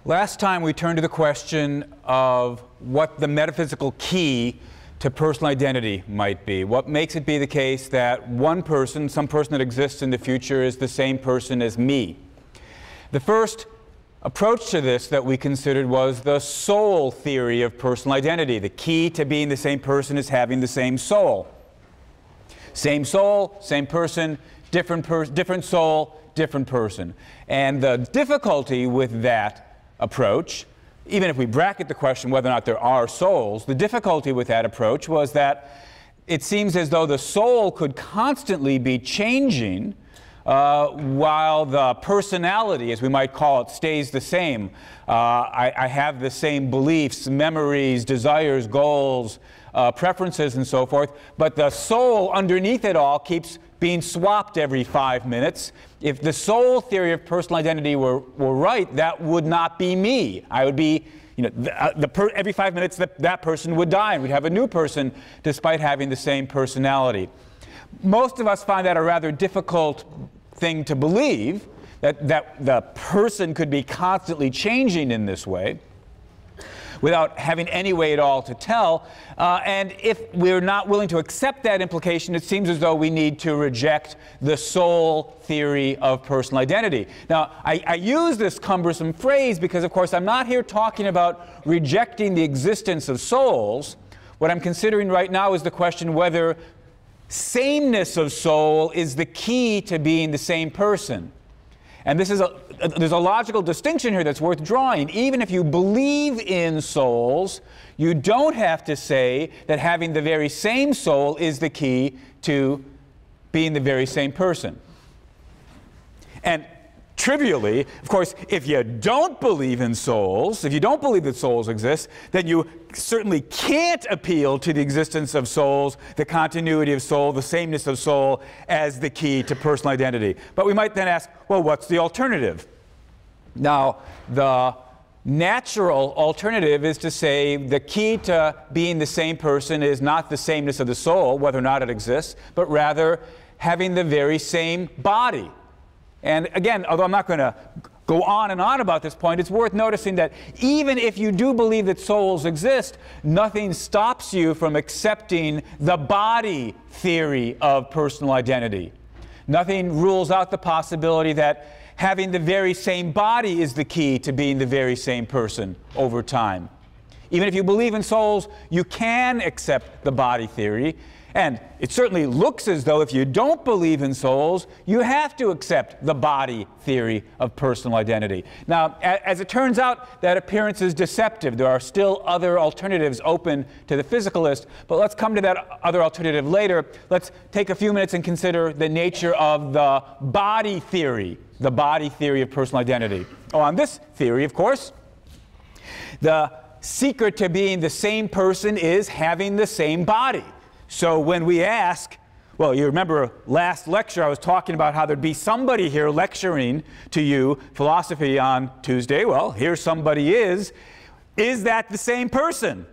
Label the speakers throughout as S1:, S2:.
S1: Last time we turned to the question of what the metaphysical key to personal identity might be. What makes it be the case that one person, some person that exists in the future, is the same person as me? The first approach to this that we considered was the soul theory of personal identity. The key to being the same person is having the same soul. Same soul, same person, different soul, different person. And the difficulty with that approach, even if we bracket the question whether or not there are souls, the difficulty with that approach was that it seems as though the soul could constantly be changing while the personality, as we might call it, stays the same. I have the same beliefs, memories, desires, goals, preferences, and so forth, but the soul underneath it all keeps being swapped every 5 minutes. If the soul theory of personal identity were right, that would not be me. I would be, every 5 minutes that person would die, and we'd have a new person despite having the same personality. Most of us find that a rather difficult thing to believe, that the person could be constantly changing in this way without having any way at all to tell. And if we're not willing to accept that implication, it seems as though we need to reject the soul theory of personal identity. Now, I use this cumbersome phrase because, of course, I'm not here talking about rejecting the existence of souls. What I'm considering right now is the question whether sameness of soul is the key to being the same person. And this is there's a logical distinction here that's worth drawing. Even if you believe in souls, you don't have to say that having the very same soul is the key to being the very same person. And trivially, of course, if you don't believe in souls, if you don't believe that souls exist, then you certainly can't appeal to the existence of souls, the continuity of soul, the sameness of soul as the key to personal identity. But we might then ask, well, what's the alternative? Now, the natural alternative is to say the key to being the same person is not the sameness of the soul, whether or not it exists, but rather having the very same body. And again, although I'm not going to go on and on about this point, it's worth noticing that even if you do believe that souls exist, nothing stops you from accepting the body theory of personal identity. Nothing rules out the possibility that having the very same body is the key to being the very same person over time. Even if you believe in souls, you can accept the body theory. And it certainly looks as though if you don't believe in souls, you have to accept the body theory of personal identity. Now, as it turns out, that appearance is deceptive. There are still other alternatives open to the physicalist, but let's come to that other alternative later. Let's take a few minutes and consider the nature of the body theory of personal identity. Oh, on this theory, of course, the secret to being the same person is having the same body. So when we ask, well, you remember last lecture I was talking about how there'd be somebody here lecturing to you philosophy on Tuesday. Well, here somebody is. Is that the same person?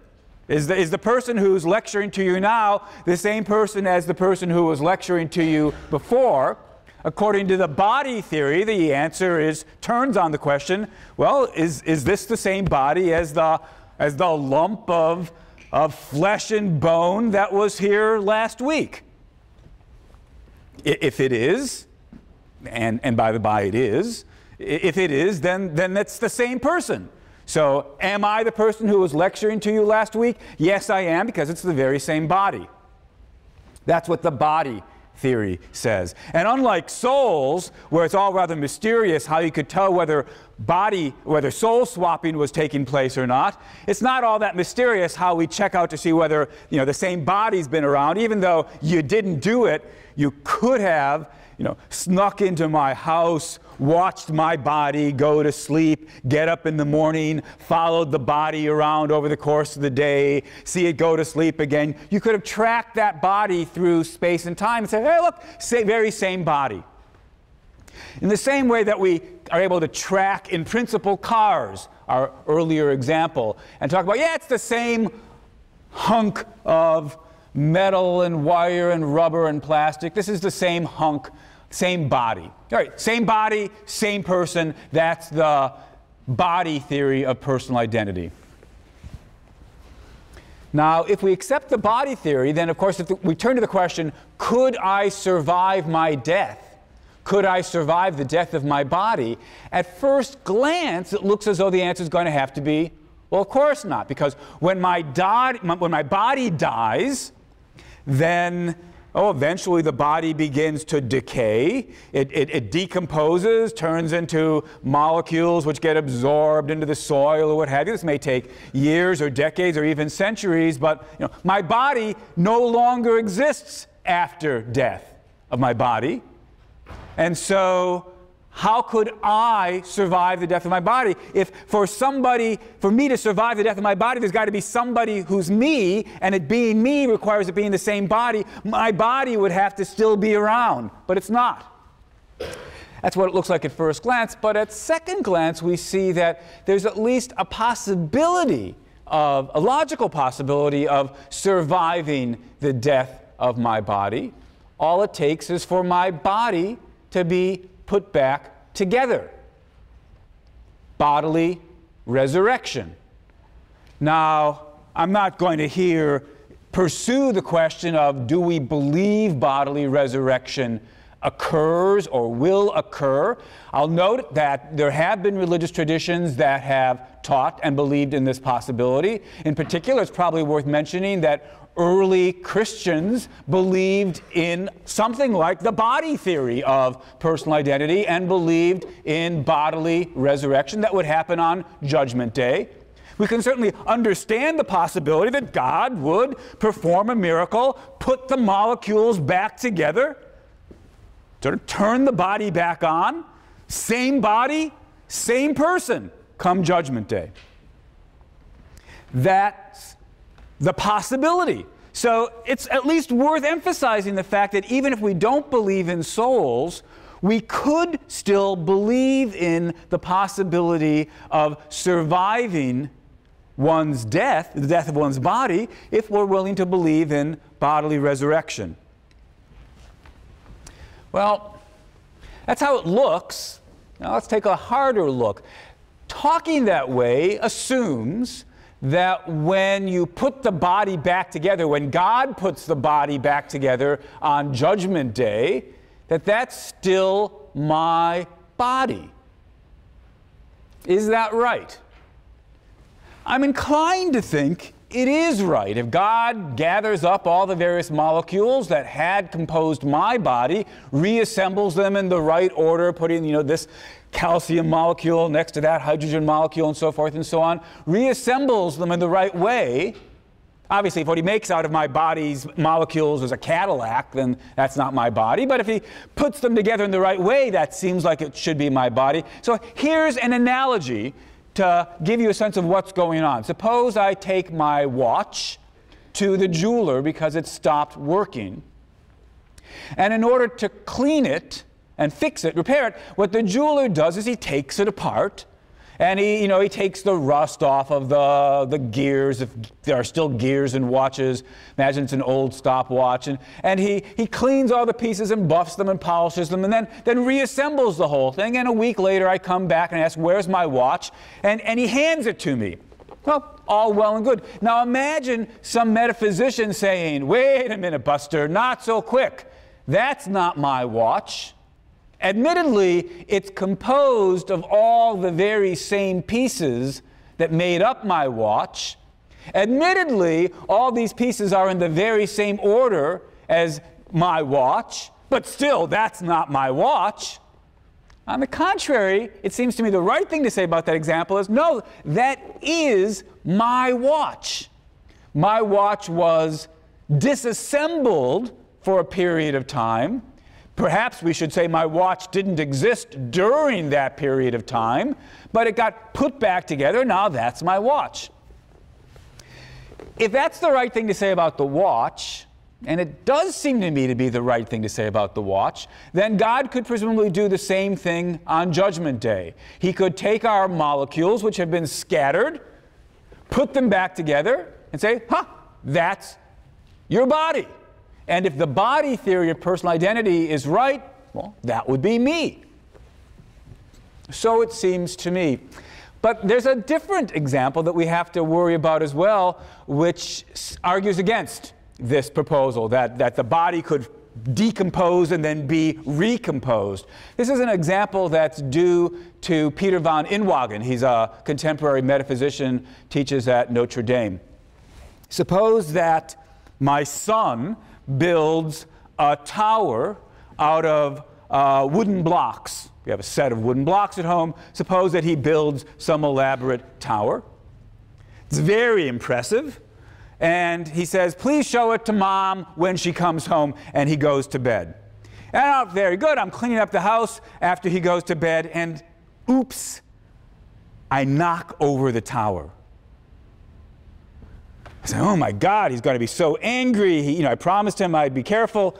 S1: Is the person who's lecturing to you now the same person as the person who was lecturing to you before? According to the body theory, the answer turns on the question, well, is this the same body as the lump of flesh and bone that was here last week? If it is, and by the by it is, if it is, then that's the same person. So am I the person who was lecturing to you last week? Yes, I am, because it's the very same body. That's what the body theory says. And unlike souls, where it's all rather mysterious how you could tell whether soul swapping was taking place or not, it's not all that mysterious how we check out to see whether the same body's been around. Even though you didn't do it, you could have snuck into my house, watched my body go to sleep, get up in the morning, followed the body around over the course of the day, see it go to sleep again. You could have tracked that body through space and time and said, hey, look, very same body. In the same way that we are able to track, in principle, cars, our earlier example, and talk about, yeah, it's the same hunk of metal and wire and rubber and plastic. This is the same hunk, same body. All right, same body, same person. That's the body theory of personal identity. Now, if we accept the body theory, then of course if we turn to the question, could I survive my death? Could I survive the death of my body? At first glance, it looks as though the answer is going to have to be, well, of course not, because when my body dies, then eventually the body begins to decay. It decomposes, turns into molecules which get absorbed into the soil or what have you. This may take years or decades or even centuries, but my body no longer exists after death of my body. And so how could I survive the death of my body? If for me to survive the death of my body, there's got to be somebody who's me, and it being me requires it being the same body. My body would have to still be around, but it's not. That's what it looks like at first glance, but at second glance we see that there's at least a logical possibility of surviving the death of my body. All it takes is for my body to be put back together. Bodily resurrection. Now, I'm not going to here pursue the question of do we believe bodily resurrection occurs or will occur. I'll note that there have been religious traditions that have taught and believed in this possibility. In particular, it's probably worth mentioning that early Christians believed in something like the body theory of personal identity and believed in bodily resurrection that would happen on Judgment Day. We can certainly understand the possibility that God would perform a miracle, put the molecules back together, sort of turn the body back on, same body, same person, come Judgment Day. That's the possibility. So it's at least worth emphasizing the fact that even if we don't believe in souls, we could still believe in the possibility of surviving one's death, the death of one's body, if we're willing to believe in bodily resurrection. Well, that's how it looks. Now let's take a harder look. Talking that way assumes that when you put the body back together, when God puts the body back together on Judgment Day, that's still my body. Is that right? I'm inclined to think it is right. If God gathers up all the various molecules that had composed my body, reassembles them in the right order, putting, this calcium molecule next to that hydrogen molecule and so forth and so on, reassembles them in the right way. Obviously, if what he makes out of my body's molecules is a Cadillac, then that's not my body. But if he puts them together in the right way, that seems like it should be my body. So here's an analogy to give you a sense of what's going on. Suppose I take my watch to the jeweler because it stopped working. And in order to clean it and fix it, repair it, what the jeweler does is he takes it apart and he takes the rust off of the gears, if there are still gears in watches. Imagine it's an old stopwatch. And he cleans all the pieces and buffs them and polishes them and then reassembles the whole thing. And a week later I come back and ask, where's my watch? And he hands it to me. Well, all well and good. Now imagine some metaphysician saying, wait a minute, Buster, not so quick. That's not my watch. Admittedly, it's composed of all the very same pieces that made up my watch. Admittedly, all these pieces are in the very same order as my watch, but still, that's not my watch. On the contrary, it seems to me the right thing to say about that example is, no, that is my watch. My watch was disassembled for a period of time. Perhaps we should say my watch didn't exist during that period of time, but it got put back together. Now that's my watch. If that's the right thing to say about the watch, and it does seem to me to be the right thing to say about the watch, then God could presumably do the same thing on Judgment Day. He could take our molecules, which have been scattered, put them back together, and say, that's your body. And if the body theory of personal identity is right, well, that would be me. So it seems to me. But there's a different example that we have to worry about as well, which argues against this proposal, that the body could decompose and then be recomposed. This is an example that's due to Peter von Inwagen. He's a contemporary metaphysician, teaches at Notre Dame. Suppose that my son builds a tower out of wooden blocks. We have a set of wooden blocks at home. Suppose that he builds some elaborate tower. It's very impressive. And he says, please show it to Mom when she comes home, and he goes to bed. And oh, very good, I'm cleaning up the house after he goes to bed, and oops, I knock over the tower. I say, oh my God, he's going to be so angry. I promised him I'd be careful.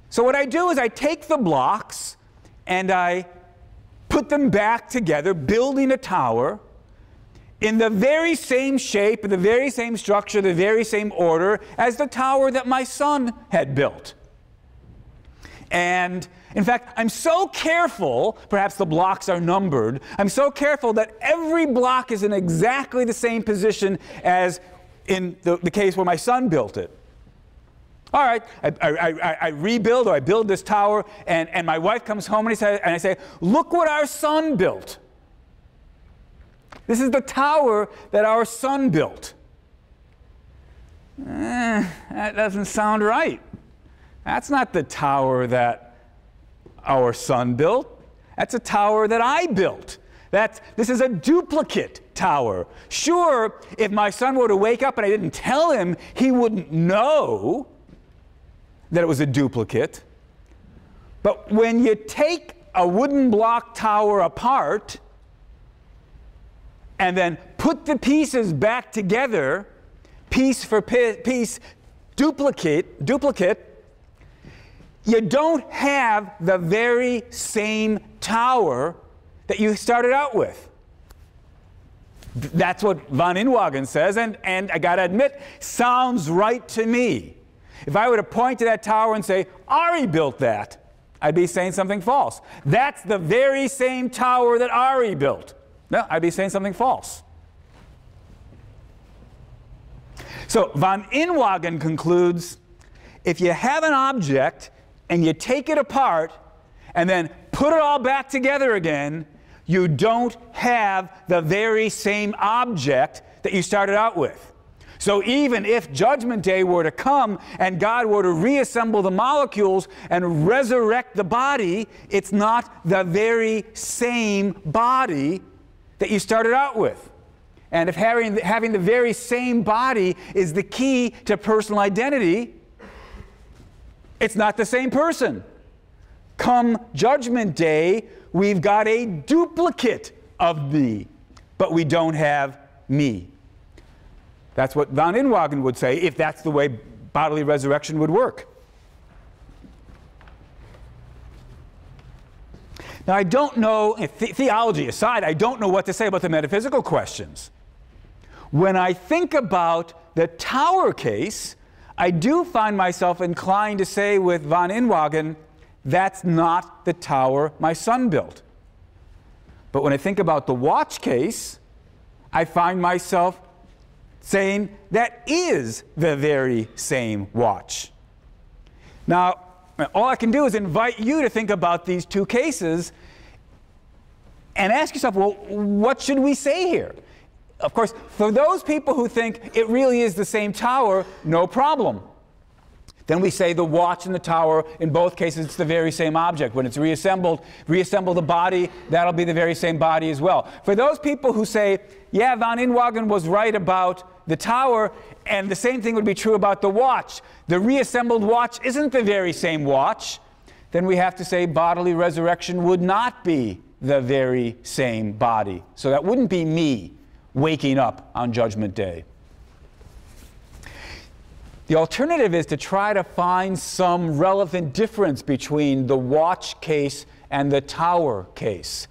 S1: So what I do is I take the blocks and I put them back together, building a tower in the very same shape, the very same structure, the very same order as the tower that my son had built. And in fact, I'm so careful, perhaps the blocks are numbered, I'm so careful that every block is in exactly the same position as in the case where my son built it. All right, I rebuild, or I build this tower, and my wife comes home and I say, look what our son built. This is the tower that our son built. That doesn't sound right. That's not the tower that our son built. That's a tower that I built. This is a duplicate tower. Sure, if my son were to wake up and I didn't tell him, he wouldn't know that it was a duplicate. But when you take a wooden block tower apart and then put the pieces back together, piece for piece, duplicate, you don't have the very same tower that you started out with. That's what von Inwagen says, and I gotta admit, sounds right to me. If I were to point to that tower and say, Ari built that, I'd be saying something false. That's the very same tower that Ari built. No, I'd be saying something false. So von Inwagen concludes, if you have an object and you take it apart and then put it all back together again, you don't have the very same object that you started out with. So even if Judgment Day were to come and God were to reassemble the molecules and resurrect the body, it's not the very same body that you started out with. And if having the very same body is the key to personal identity, it's not the same person. Come Judgment Day, we've got a duplicate of me, but we don't have me. That's what von Inwagen would say if that's the way bodily resurrection would work. Now, I don't know, theology aside, I don't know what to say about the metaphysical questions. When I think about the tower case, I do find myself inclined to say with von Inwagen, that's not the tower my son built. But when I think about the watch case, I find myself saying that is the very same watch. Now, all I can do is invite you to think about these two cases and ask yourself, well, what should we say here? Of course, for those people who think it really is the same tower, no problem. Then we say the watch and the tower, in both cases, it's the very same object. When it's reassembled, reassemble the body, that'll be the very same body as well. For those people who say, yeah, von Inwagen was right about the tower, and the same thing would be true about the watch. The reassembled watch isn't the very same watch. Then we have to say bodily resurrection would not be the very same body. So that wouldn't be me waking up on Judgment Day. The alternative is to try to find some relevant difference between the watch case and the tower case.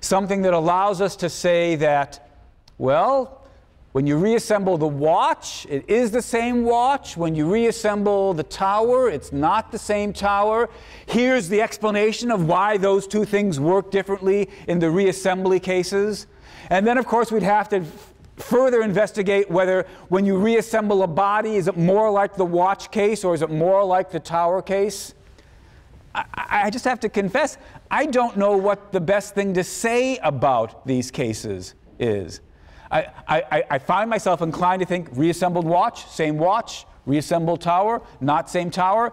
S1: Something that allows us to say that, well, when you reassemble the watch, it is the same watch. When you reassemble the tower, it's not the same tower. Here's the explanation of why those two things work differently in the reassembly cases. And then, of course, we'd have to further investigate whether when you reassemble a body, is it more like the watch case or is it more like the tower case? I just have to confess, I don't know what the best thing to say about these cases is. I find myself inclined to think reassembled watch, reassembled tower, not same tower.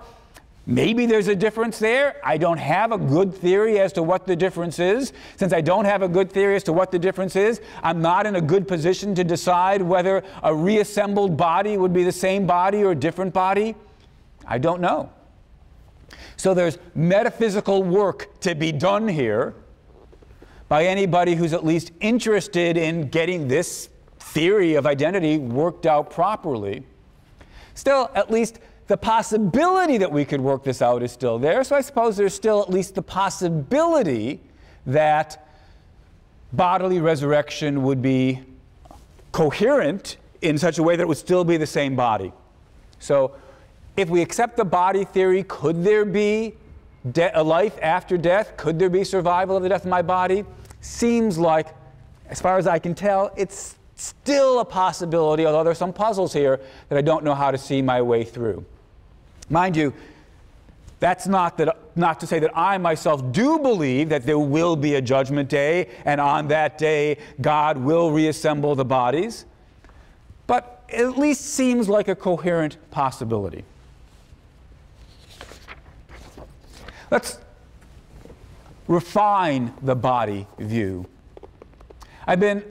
S1: Maybe there's a difference there. I don't have a good theory as to what the difference is. Since I don't have a good theory as to what the difference is, I'm not in a good position to decide whether a reassembled body would be the same body or a different body. I don't know. So there's metaphysical work to be done here by anybody who's at least interested in getting this theory of identity worked out properly. Still, at least the possibility that we could work this out is still there. So I suppose there's still at least the possibility that bodily resurrection would be coherent in such a way that it would still be the same body. So if we accept the body theory, could there be a life after death? Could there be survival of the death of my body? Seems like, as far as I can tell, it's still a possibility, although there's some puzzles here that I don't know how to see my way through. Mind you, that's not to say that I myself do believe that there will be a judgment day, and on that day God will reassemble the bodies, but it at least seems like a coherent possibility. Let's refine the body view. I've been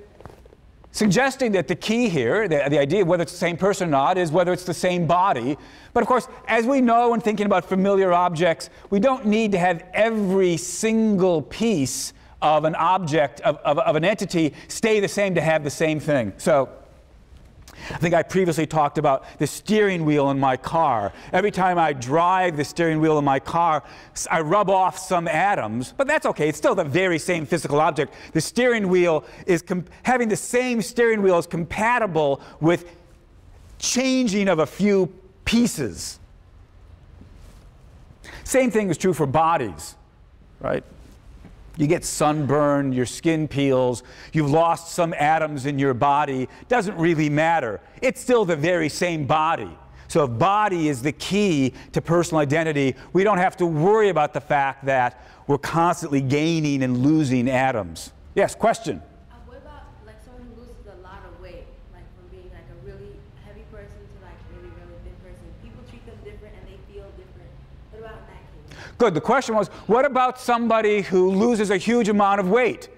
S1: suggesting that the key here, the idea of whether it's the same person or not, is whether it's the same body. But of course, as we know when thinking about familiar objects, we don't need to have every single piece of an object, of an entity, stay the same to have the same thing. So I think I previously talked about the steering wheel in my car. Every time I drive the steering wheel in my car, I rub off some atoms, but that's okay. It's still the very same physical object. The steering wheel is, having the same steering wheel is compatible with changing of a few pieces. Same thing is true for bodies, right? You get sunburned, your skin peels, you've lost some atoms in your body. Doesn't really matter. It's still the very same body. So if body is the key to personal identity, we don't have to worry about the fact that we're constantly gaining and losing atoms. Yes, question?
S2: What about like someone who loses a lot of weight, like from being like a really heavy person to like really, really thin person? People treat them different and they feel different. What about in that case?
S1: Good. The question was, what about somebody who loses a huge amount of weight?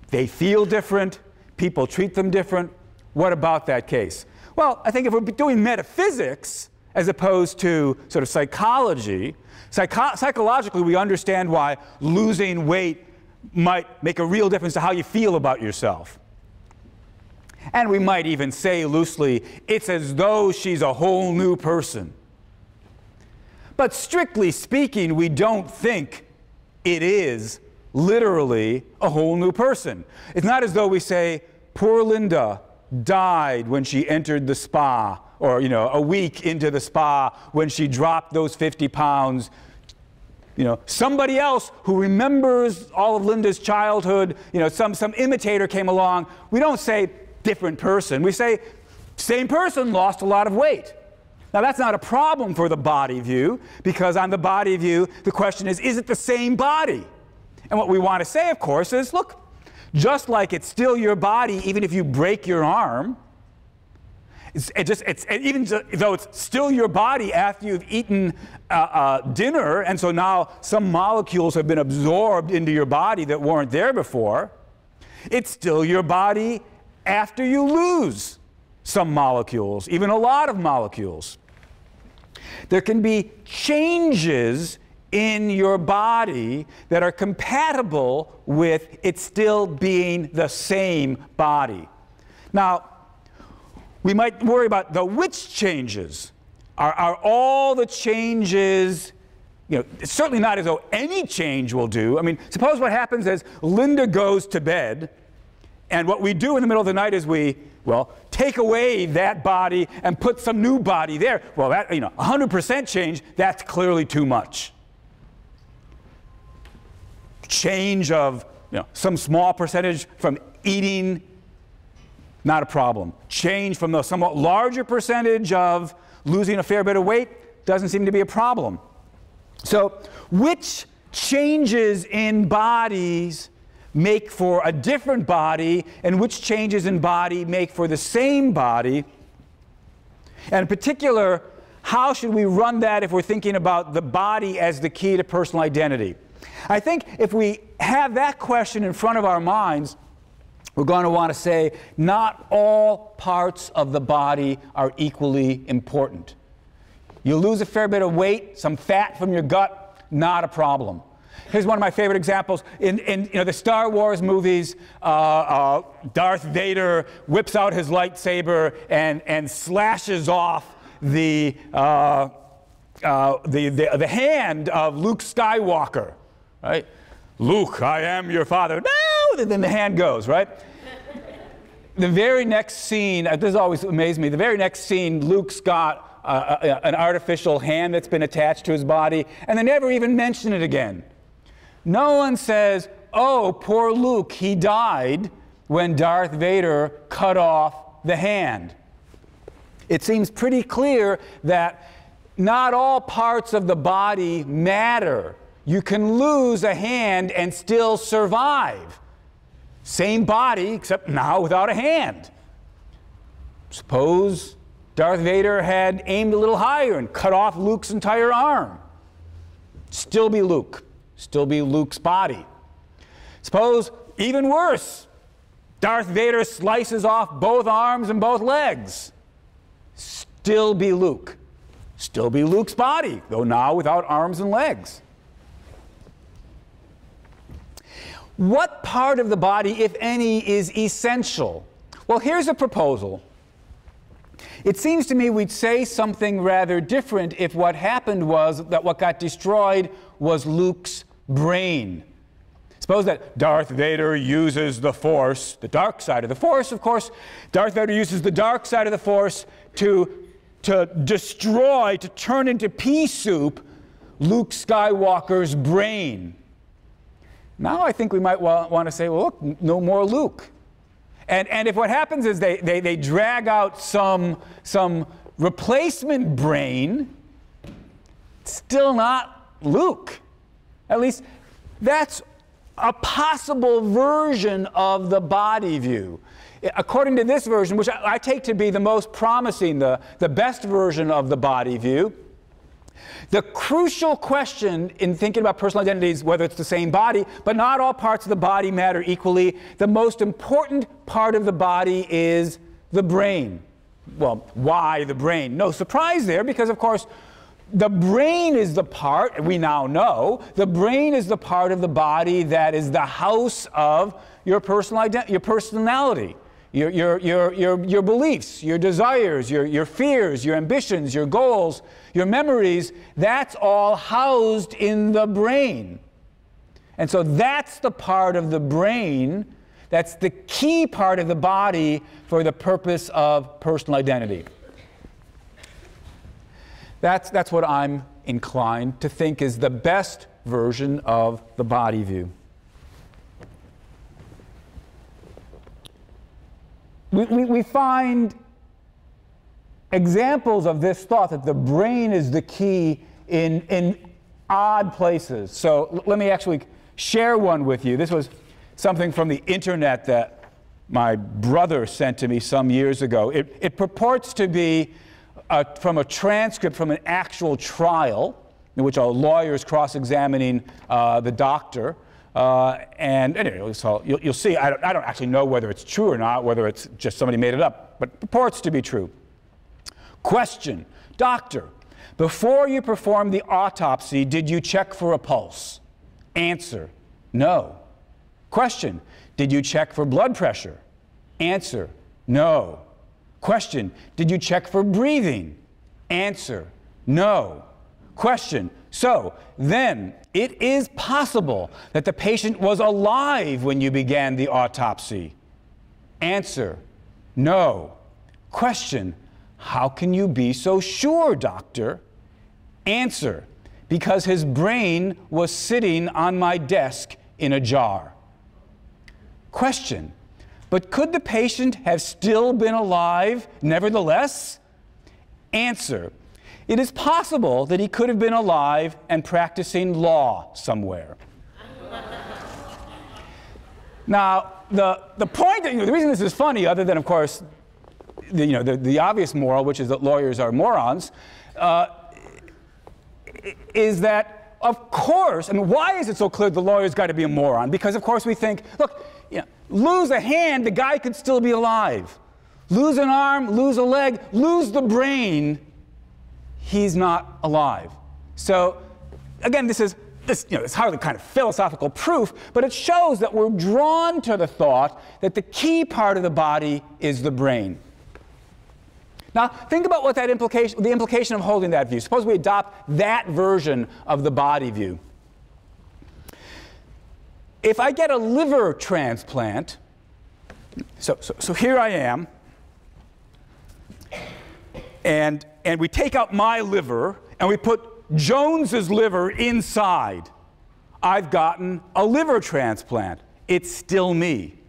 S1: They feel different. People treat them different. What about that case? Well, I think if we're doing metaphysics as opposed to sort of psychology, psychologically we understand why losing weight might make a real difference to how you feel about yourself. And we might even say loosely, it's as though she's a whole new person. But strictly speaking, we don't think it is literally a whole new person. It's not as though we say, poor Linda died when she entered the spa, or a week into the spa when she dropped those 50 pounds. Somebody else who remembers all of Linda's childhood, some imitator came along. We don't say different person. We say same person lost a lot of weight. Now that's not a problem for the body view, because on the body view the question is it the same body? And what we want to say, of course, is look, just like it's still your body even if you break your arm, even though it's still your body after you've eaten dinner, and so now some molecules have been absorbed into your body that weren't there before, it's still your body after you lose some molecules, even a lot of molecules. There can be changes in your body that are compatible with it still being the same body. Now, we might worry about the which changes. Are all the changes, it's certainly not as though any change will do. I mean, suppose what happens is Linda goes to bed, and what we do in the middle of the night is we, take away that body and put some new body there. Well, that, 100% change, that's clearly too much. Change of some small percentage from eating, not a problem. Change from the somewhat larger percentage of losing a fair bit of weight doesn't seem to be a problem. So which changes in bodies make for a different body, and which changes in body make for the same body? And in particular, how should we run that if we're thinking about the body as the key to personal identity? I think if we have that question in front of our minds, we're going to want to say not all parts of the body are equally important. You lose a fair bit of weight, some fat from your gut, not a problem. Here's one of my favorite examples. In the Star Wars movies, Darth Vader whips out his lightsaber and slashes off the hand of Luke Skywalker. Right? Luke, I am your father. No! Then the hand goes, right? The very next scene, this always amazed me, the very next scene, Luke's got an artificial hand that's been attached to his body, and they never even mention it again. No one says, oh, poor Luke, he died when Darth Vader cut off the hand. It seems pretty clear that not all parts of the body matter. You can lose a hand and still survive. Same body, except now without a hand. Suppose Darth Vader had aimed a little higher and cut off Luke's entire arm. Still be Luke. Still be Luke's body. Suppose, even worse, Darth Vader slices off both arms and both legs. Still be Luke. Still be Luke's body, though now without arms and legs. What part of the body, if any, is essential? Well, here's a proposal. It seems to me we'd say something rather different if what happened was that what got destroyed was Luke's brain. Suppose that Darth Vader uses the Force, the dark side of the Force, of course. Darth Vader uses the dark side of the Force to destroy, to turn into pea soup, Luke Skywalker's brain. Now I think we might want to say, well, look, no more Luke. And if what happens is they drag out some replacement brain, still not Luke. At least that's a possible version of the body view. According to this version, which I take to be the most promising, the best version of the body view, the crucial question in thinking about personal identity is whether it's the same body, but not all parts of the body matter equally. The most important part of the body is the brain. Well, why the brain? No surprise there, because of course the brain is the part, we now know, the brain is the part of the body that is the house of your personal identity, your personality. Your beliefs, your desires, your fears, your ambitions, your goals, your memories, that's all housed in the brain. And so that's the part of the brain that's the key part of the body for the purpose of personal identity. That's what I'm inclined to think is the best version of the body view. We find examples of this thought that the brain is the key in odd places. So let me actually share one with you. This was something from the internet that my brother sent to me some years ago. It purports to be from a transcript from an actual trial in which a lawyer is cross-examining the doctor. And anyway, so you'll see, I don't actually know whether it's true or not, whether it's just somebody made it up, but it purports to be true. Question: Doctor, before you performed the autopsy, did you check for a pulse? Answer: no. Question: did you check for blood pressure? Answer: no. Question: did you check for breathing? Answer: no. Question: so then it is possible that the patient was alive when you began the autopsy? Answer: no. Question: how can you be so sure, doctor? Answer: because his brain was sitting on my desk in a jar. Question: but could the patient have still been alive nevertheless? Answer: it is possible that he could have been alive and practicing law somewhere. Now, the point, the reason this is funny, other than, of course, the obvious moral, which is that lawyers are morons, is that, of course, I mean, why is it so clear the lawyer's got to be a moron? Because, of course, we think, look, lose a hand, the guy could still be alive. Lose an arm, lose a leg, lose the brain, he's not alive. So, again, it's hardly kind of philosophical proof, but it shows that we're drawn to the thought that the key part of the body is the brain. Now, think about what the implication of holding that view. Suppose we adopt that version of the body view. If I get a liver transplant, so here I am, and we take out my liver and we put Jones's liver inside, I've gotten a liver transplant. It's still me.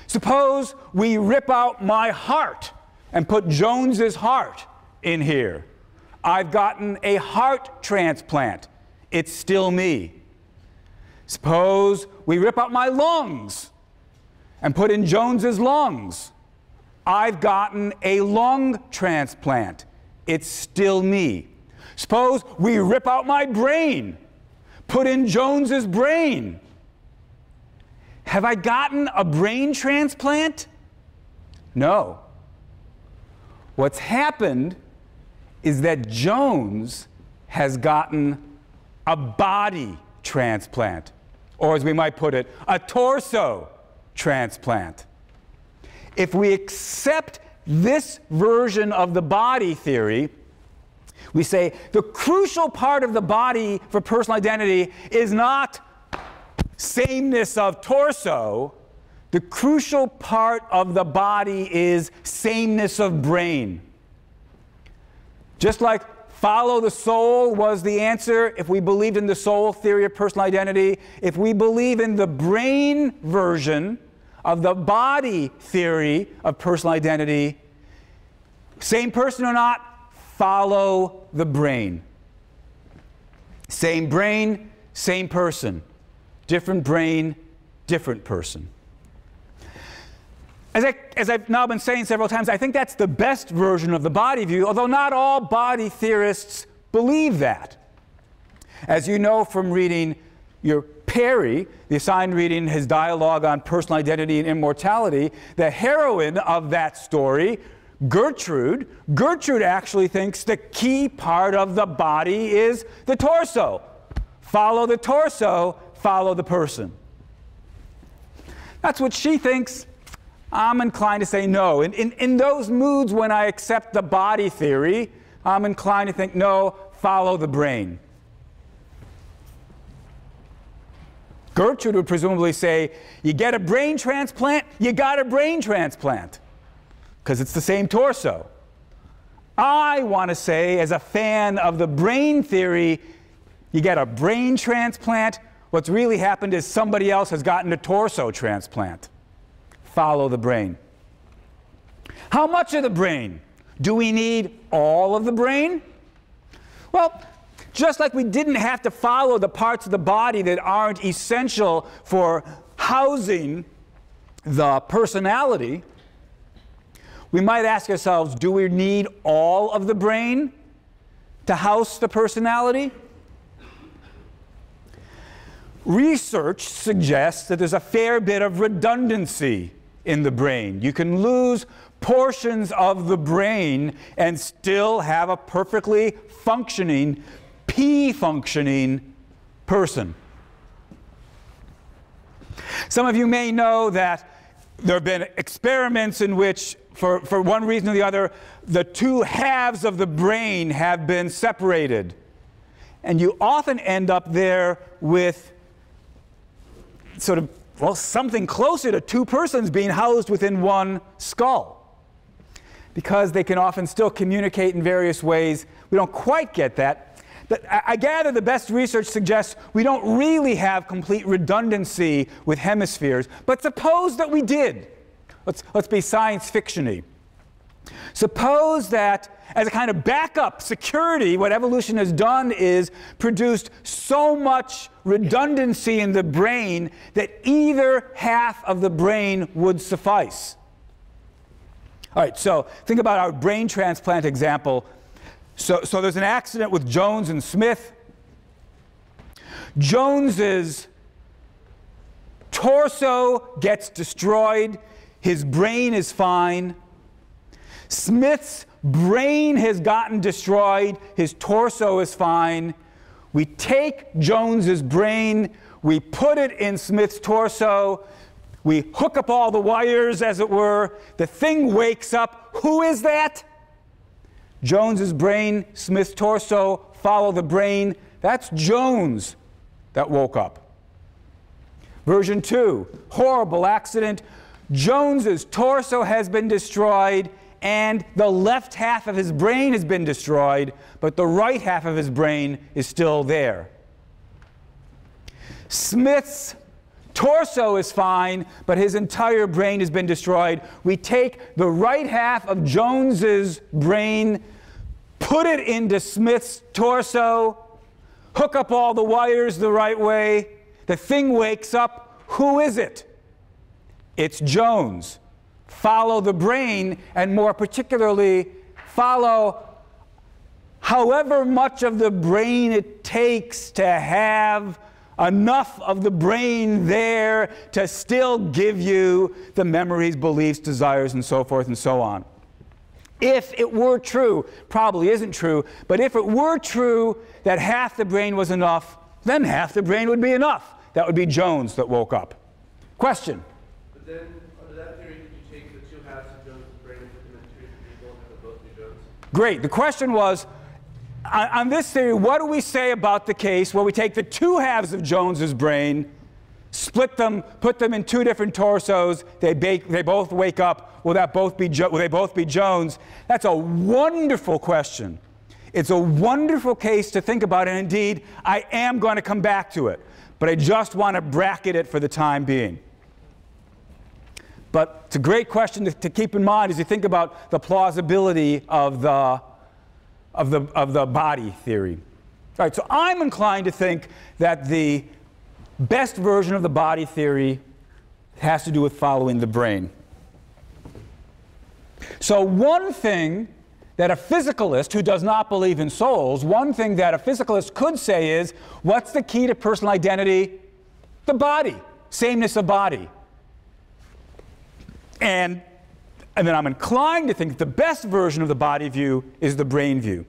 S1: Suppose we rip out my heart and put Jones's heart in here. I've gotten a heart transplant. It's still me. Suppose we rip out my lungs and put in Jones's lungs. I've gotten a lung transplant. It's still me. Suppose we rip out my brain, put in Jones's brain. Have I gotten a brain transplant? No. What's happened is that Jones has gotten a body transplant, or as we might put it, a torso transplant. If we accept this version of the body theory, we say the crucial part of the body for personal identity is not sameness of torso. The crucial part of the body is sameness of brain. Just like follow the soul was the answer if we believed in the soul theory of personal identity, if we believe in the brain version of the body theory of personal identity, same person or not, follow the brain. Same brain, same person. Different brain, different person. As I've now been saying several times, I think that's the best version of the body view, although not all body theorists believe that. As you know from reading your Perry, the assigned reading, his dialogue on personal identity and immortality, the heroine of that story, Gertrude actually thinks the key part of the body is the torso. Follow the torso, follow the person. That's what she thinks. I'm inclined to say no. In those moods when I accept the body theory, I'm inclined to think no, follow the brain. Gertrude would presumably say, you get a brain transplant, you got a brain transplant, because it's the same torso. I want to say, as a fan of the brain theory, you get a brain transplant, what's really happened is somebody else has gotten a torso transplant. Follow the brain. How much of the brain? Do we need all of the brain? Well, just like we didn't have to follow the parts of the body that aren't essential for housing the personality, we might ask ourselves, do we need all of the brain to house the personality? Research suggests that there's a fair bit of redundancy in the brain. You can lose portions of the brain and still have a perfectly functioning, P-functioning person. Some of you may know that there have been experiments in which, for one reason or the other, the two halves of the brain have been separated. And you often end up there with sort of, well, something closer to two persons being housed within one skull, because they can often still communicate in various ways. We don't quite get that. I gather the best research suggests we don't really have complete redundancy with hemispheres, but suppose that we did. Let's be science fiction-y. Suppose that as a kind of backup security, what evolution has done is produced so much redundancy in the brain that either half of the brain would suffice. All right, so think about our brain transplant example. So there's an accident with Jones and Smith. Jones's torso gets destroyed. His brain is fine. Smith's brain has gotten destroyed. His torso is fine. We take Jones's brain, we put it in Smith's torso, we hook up all the wires, as it were. The thing wakes up. Who is that? Jones's brain, Smith's torso, follow the brain. That's Jones that woke up. Version 2, horrible accident. Jones's torso has been destroyed, and the left half of his brain has been destroyed, but the right half of his brain is still there. Smith's torso is fine, but his entire brain has been destroyed. We take the right half of Jones's brain, put it into Smith's torso, hook up all the wires the right way. The thing wakes up. Who is it? It's Jones. Follow the brain, and more particularly, follow however much of the brain it takes to have enough of the brain there to still give you the memories, beliefs, desires, and so forth and so on. If it were true, probably isn't true, but if it were true that half the brain was enough, then half the brain would be enough. That would be Jones that woke up. Question?
S3: But then, under that theory, could you take the two halves of Jones' brain and put them in two different people and have them both be Jones?
S1: Great. The question was, on this theory, what do we say about the case where we take the two halves of Jones's brain, split them, put them in two different torsos, they both wake up, will they both be Jones? That's a wonderful question. It's a wonderful case to think about, and indeed, I am going to come back to it, but I just want to bracket it for the time being. But it's a great question to keep in mind as you think about the plausibility of the body theory. All right, so I'm inclined to think that the best version of the body theory has to do with following the brain. So one thing that a physicalist who does not believe in souls, one thing that a physicalist could say is, what's the key to personal identity? The body, sameness of body. And then I'm inclined to think that the best version of the body view is the brain view.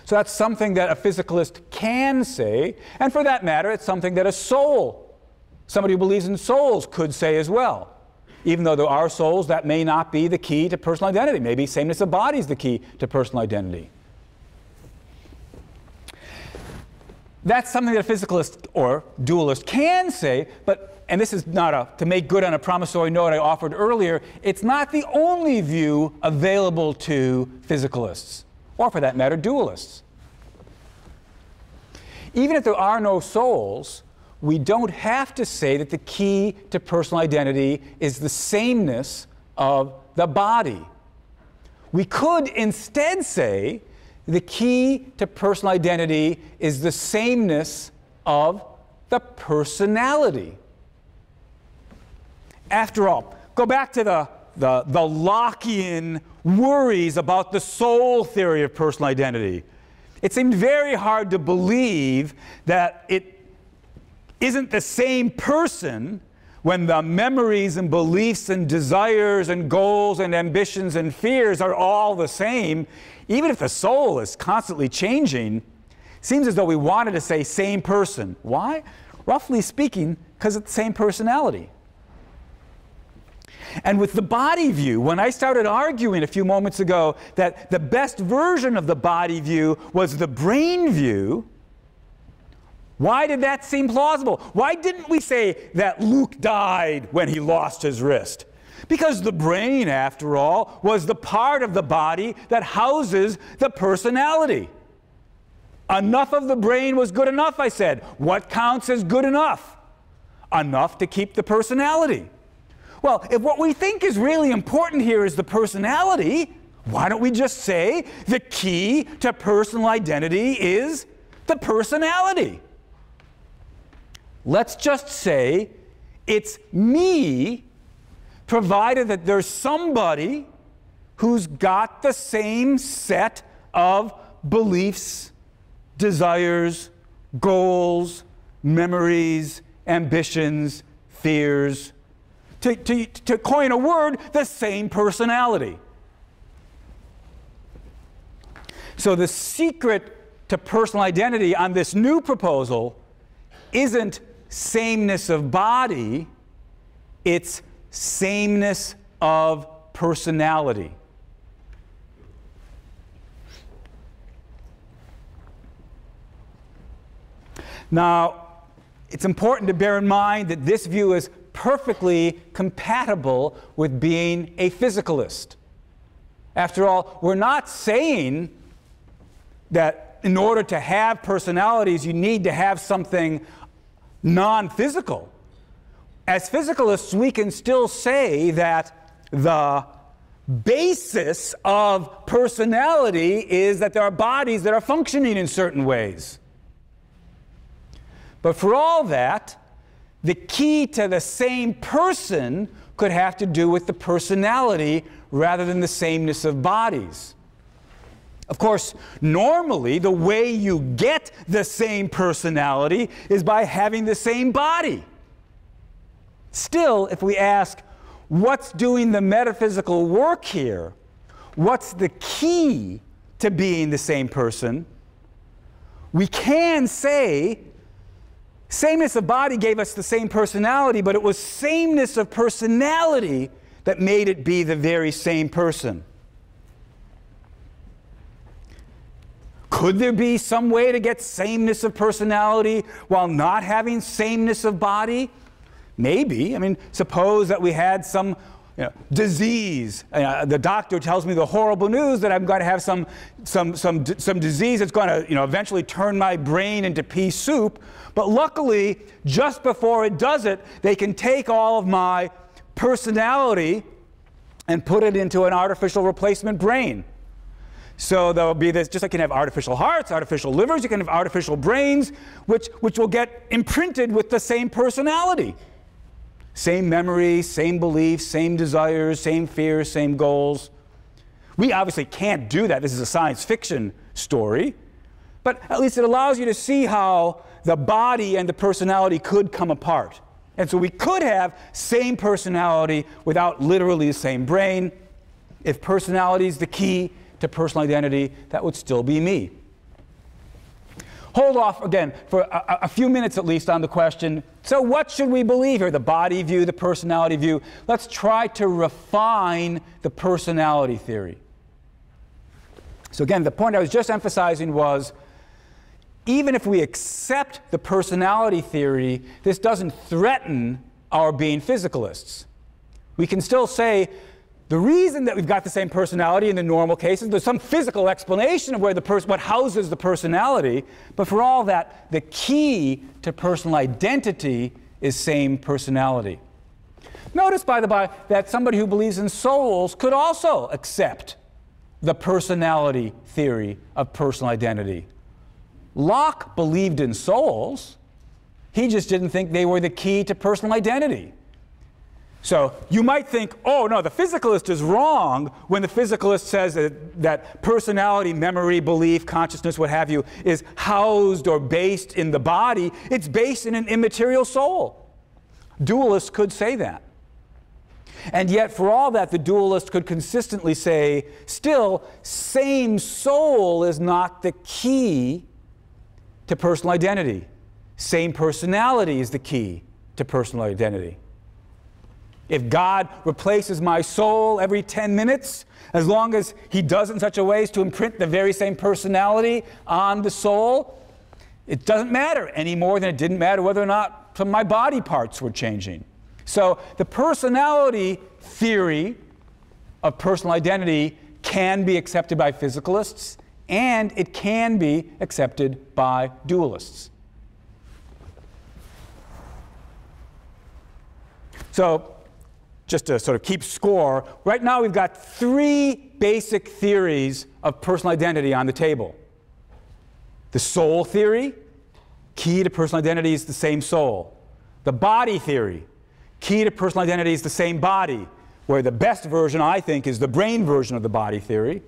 S1: So that's something that a physicalist can say, and for that matter, it's something that a soul, somebody who believes in souls, could say as well. Even though there are souls, that may not be the key to personal identity. Maybe sameness of body is the key to personal identity. That's something that a physicalist or dualist can say, but, and this is not to make good on a promissory note I offered earlier, it's not the only view available to physicalists, or for that matter, dualists. Even if there are no souls, we don't have to say that the key to personal identity is the sameness of the body. We could instead say the key to personal identity is the sameness of the personality. After all, go back to the Lockean worries about the soul theory of personal identity. It seemed very hard to believe that it isn't the same person when the memories and beliefs and desires and goals and ambitions and fears are all the same. Even if the soul is constantly changing, it seems as though we wanted to say same person. Why? Roughly speaking, because it's the same personality. And with the body view, when I started arguing a few moments ago that the best version of the body view was the brain view, why did that seem plausible? Why didn't we say that Luke died when he lost his wrist? Because the brain, after all, was the part of the body that houses the personality. Enough of the brain was good enough, I said. What counts as good enough? Enough to keep the personality. Well, if what we think is really important here is the personality, why don't we just say the key to personal identity is the personality? Let's just say it's me, provided that there's somebody who's got the same set of beliefs, desires, goals, memories, ambitions, fears. To coin a word, the same personality. So the secret to personal identity on this new proposal isn't sameness of body, it's sameness of personality. Now, it's important to bear in mind that this view is perfectly compatible with being a physicalist. After all, we're not saying that in order to have personalities, you need to have something non-physical. As physicalists, we can still say that the basis of personality is that there are bodies that are functioning in certain ways. But for all that, the key to the same person could have to do with the personality rather than the sameness of bodies. Of course, normally the way you get the same personality is by having the same body. Still, if we ask, what's doing the metaphysical work here? What's the key to being the same person? We can say sameness of body gave us the same personality, but it was sameness of personality that made it be the very same person. Could there be some way to get sameness of personality while not having sameness of body? Maybe. I mean, suppose that we had some disease. The doctor tells me the horrible news that I'm going to have some disease that's going to eventually turn my brain into pea soup. But luckily, just before it does it, they can take all of my personality and put it into an artificial replacement brain. So there'll be this, just like you can have artificial hearts, artificial livers, you can have artificial brains, which will get imprinted with the same personality. Same memories, same beliefs, same desires, same fears, same goals. We obviously can't do that. This is a science fiction story. But at least it allows you to see how the body and the personality could come apart. And so we could have same personality without literally the same brain. If personality is the key to personal identity, that would still be me. Hold off again for a few minutes at least on the question, so what should we believe here? The body view, the personality view. Let's try to refine the personality theory. So again, the point I was just emphasizing was, even if we accept the personality theory, this doesn't threaten our being physicalists. We can still say, the reason that we've got the same personality in the normal cases, there's some physical explanation of where what houses the personality, but for all that, the key to personal identity is same personality. Notice, by the by, that somebody who believes in souls could also accept the personality theory of personal identity. Locke believed in souls. He just didn't think they were the key to personal identity. So you might think, oh no, the physicalist is wrong when the physicalist says that personality, memory, belief, consciousness, what have you, is housed or based in the body. It's based in an immaterial soul. Dualists could say that. And yet, for all that, the dualist could consistently say, still, same soul is not the key to personal identity. Same personality is the key to personal identity. If God replaces my soul every 10 minutes, as long as he does it in such a way as to imprint the very same personality on the soul, it doesn't matter any more than it didn't matter whether or not some of my body parts were changing. So the personality theory of personal identity can be accepted by physicalists and it can be accepted by dualists. So, just to sort of keep score, right now we've got 3 basic theories of personal identity on the table. The soul theory, key to personal identity is the same soul. The body theory, key to personal identity is the same body, where the best version, I think, is the brain version of the body theory.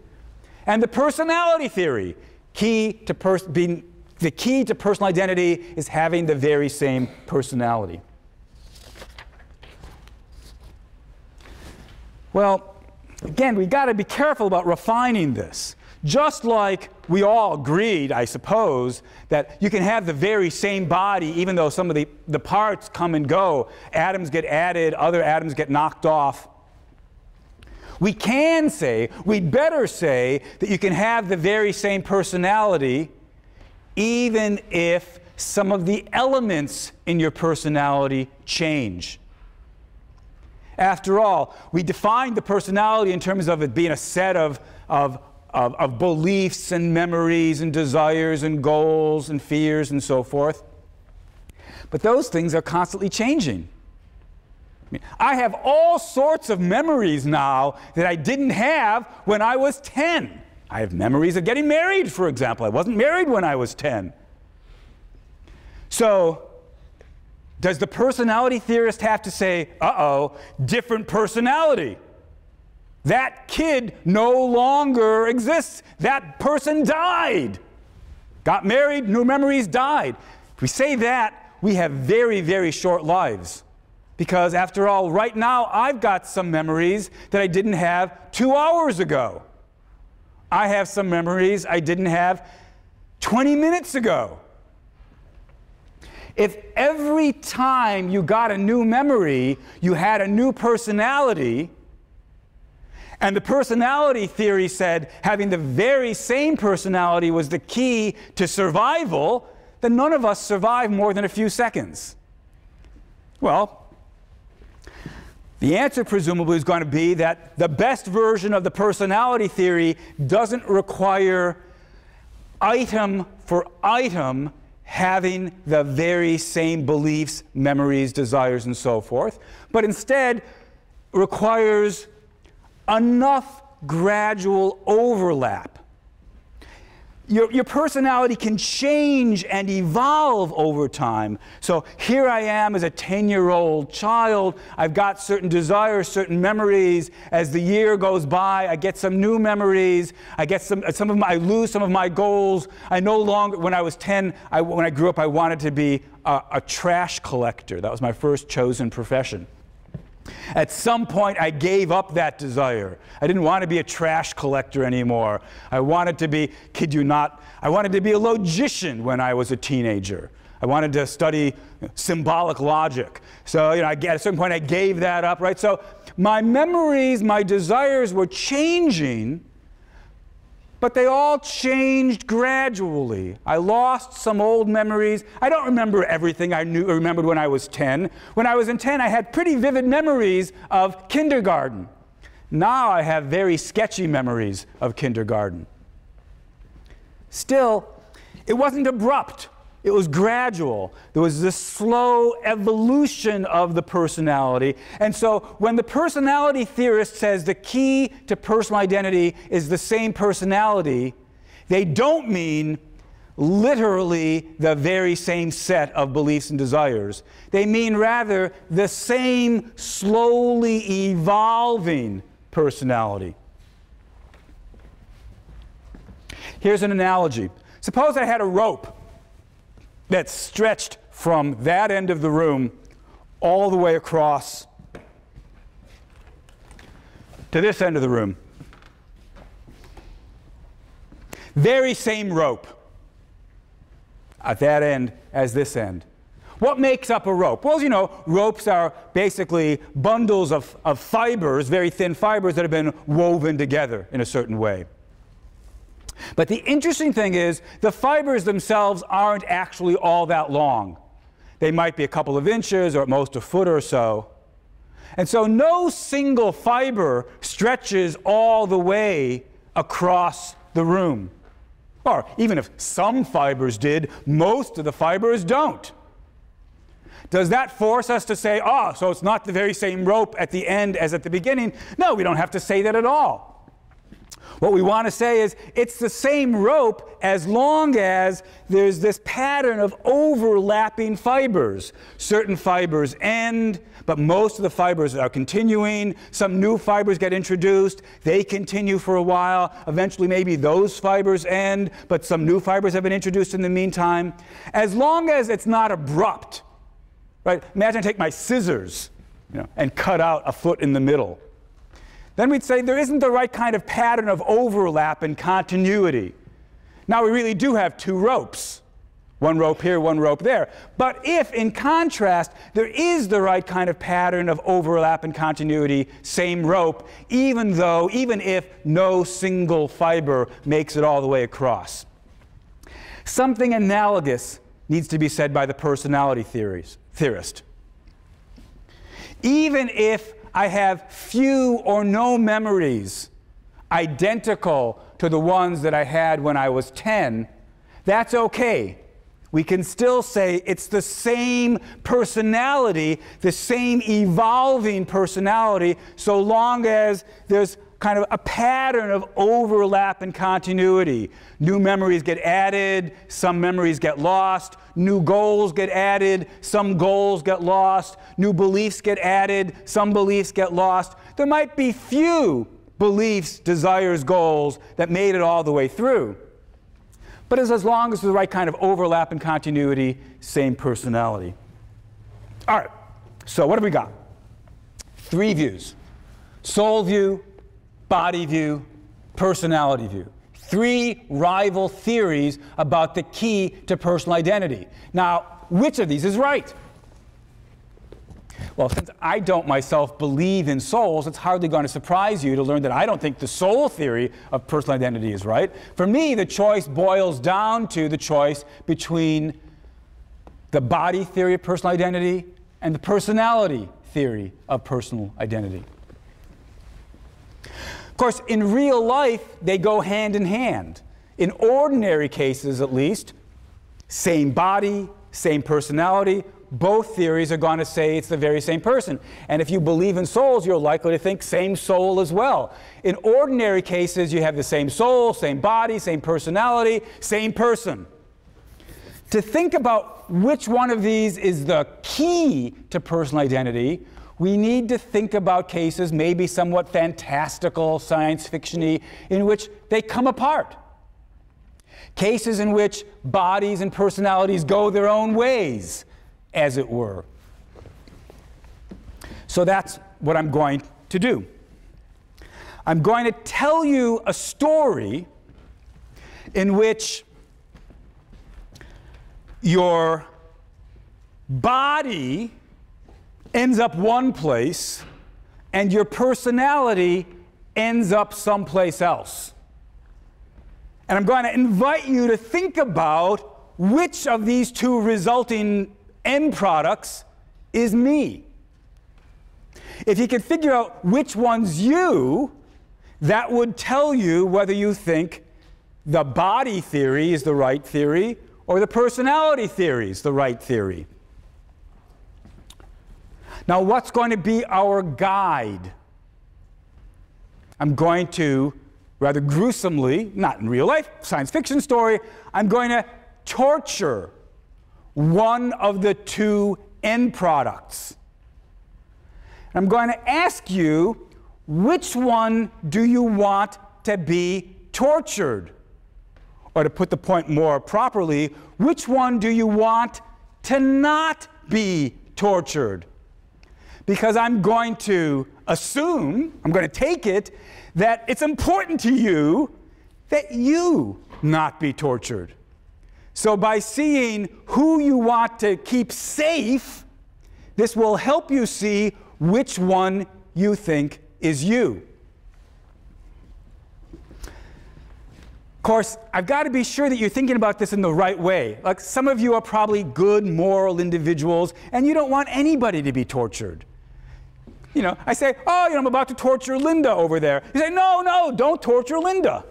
S1: And the personality theory, the key to personal identity is having the very same personality. Well, again, we've got to be careful about refining this. Just like we all agreed, I suppose, that you can have the very same body even though some of the parts come and go. Atoms get added, other atoms get knocked off. We can say, we'd better say, that you can have the very same personality even if some of the elements in your personality change. After all, we defined the personality in terms of it being a set of beliefs and memories and desires and goals and fears and so forth. But those things are constantly changing. I have all sorts of memories now that I didn't have when I was 10. I have memories of getting married, for example. I wasn't married when I was 10. So, does the personality theorist have to say, uh-oh, different personality? That kid no longer exists. That person died. Got married, new memories, died. If we say that, we have very, very short lives. Because after all, right now, I've got some memories that I didn't have 2 hours ago. I have some memories I didn't have 20 minutes ago. If every time you got a new memory, you had a new personality, and the personality theory said having the very same personality was the key to survival, then none of us survive more than a few seconds. Well, the answer presumably is going to be that the best version of the personality theory doesn't require item for item having the very same beliefs, memories, desires, and so forth, but instead requires enough gradual overlap. Your personality can change and evolve over time. So here I am as a 10-year-old child. I've got certain desires, certain memories. As the year goes by, I get some new memories. I get I lose some of my goals. I no longer, when I was 10, when I grew up, I wanted to be a trash collector. That was my first chosen profession. At some point, I gave up that desire. I didn't want to be a trash collector anymore. I wanted to be, kid you not, I wanted to be a logician when I was a teenager. I wanted to study symbolic logic. So, at a certain point, I gave that up, right? So my memories, my desires were changing, but they all changed gradually. I lost some old memories. I don't remember everything I remembered when I was 10. When I was in 10, I had pretty vivid memories of kindergarten. Now I have very sketchy memories of kindergarten. Still, it wasn't abrupt. It was gradual. There was this slow evolution of the personality. And so when the personality theorist says the key to personal identity is the same personality, they don't mean literally the very same set of beliefs and desires. They mean rather the same slowly evolving personality. Here's an analogy. Suppose I had a rope that stretched from that end of the room all the way across to this end of the room. Very same rope at that end as this end. What makes up a rope? Well, ropes are basically bundles of fibers, very thin fibers that have been woven together in a certain way. But the interesting thing is, the fibers themselves aren't actually all that long. They might be a couple of inches or at most a foot or so. And so no single fiber stretches all the way across the room. Or even if some fibers did, most of the fibers don't. Does that force us to say, oh, so it's not the very same rope at the end as at the beginning? No, we don't have to say that at all. What we want to say is it's the same rope as long as there's this pattern of overlapping fibers. Certain fibers end, but most of the fibers are continuing. Some new fibers get introduced. They continue for a while. Eventually, maybe those fibers end, but some new fibers have been introduced in the meantime. As long as it's not abrupt, right? Imagine I take my scissors, and cut out a foot in the middle. Then we'd say there isn't the right kind of pattern of overlap and continuity. Now we really do have two ropes. One rope here, one rope there. But if, in contrast, there is the right kind of pattern of overlap and continuity, same rope, even if no single fiber makes it all the way across. Something analogous needs to be said by the personality theorist. Even if I have few or no memories identical to the ones that I had when I was 10, that's okay. We can still say it's the same personality, the same evolving personality, so long as there's kind of a pattern of overlap and continuity. New memories get added, some memories get lost, new goals get added, some goals get lost, new beliefs get added, some beliefs get lost. There might be few beliefs, desires, goals that made it all the way through. But it's as long as there's the right kind of overlap and continuity, same personality. All right, so what have we got? 3 views. Soul view, body view, personality view. 3 rival theories about the key to personal identity. Now, which of these is right? Well, since I don't myself believe in souls, it's hardly going to surprise you to learn that I don't think the soul theory of personal identity is right. For me, the choice boils down to the choice between the body theory of personal identity and the personality theory of personal identity. Of course, in real life, they go hand in hand. In ordinary cases, at least, same body, same personality, both theories are going to say it's the very same person. And if you believe in souls, you're likely to think same soul as well. In ordinary cases, you have the same soul, same body, same personality, same person. To think about which one of these is the key to personal identity, we need to think about cases, maybe somewhat fantastical, science fiction-y, in which they come apart. Cases in which bodies and personalities go their own ways, as it were. So that's what I'm going to do. I'm going to tell you a story in which your body ends up one place and your personality ends up someplace else. And I'm going to invite you to think about which of these 2 resulting end products is me. If you could figure out which one's you, that would tell you whether you think the body theory is the right theory or the personality theory is the right theory. Now, what's going to be our guide? I'm going to, rather gruesomely, not in real life, science fiction story, I'm going to torture one of the 2 end products. I'm going to ask you, which one do you want to be tortured? Or to put the point more properly, which one do you want to not be tortured? Because I'm going to assume, I'm going to take it, that it's important to you that you not be tortured. So by seeing who you want to keep safe, this will help you see which one you think is you. Of course, I've got to be sure that you're thinking about this in the right way. Like, some of you are probably good, moral individuals, and you don't want anybody to be tortured. I say, oh, I'm about to torture Linda over there. You say, no, don't torture Linda.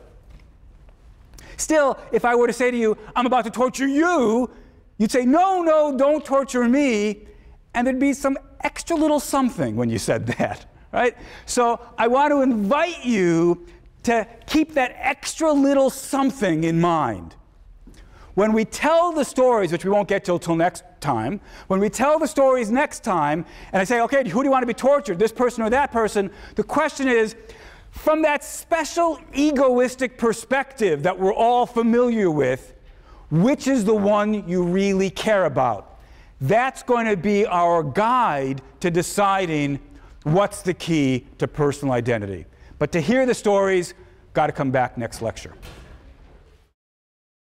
S1: Still, if I were to say to you, I'm about to torture you, you'd say, no, no, don't torture me. And there'd be some extra little something when you said that, right? So I want to invite you to keep that extra little something in mind. When we tell the stories, which we won't get till next time, when we tell the stories next time, and I say, okay, who do you want to be tortured, this person or that person? The question is, from that special egoistic perspective that we're all familiar with, which is the one you really care about? That's going to be our guide to deciding what's the key to personal identity. But to hear the stories, got to come back next lecture.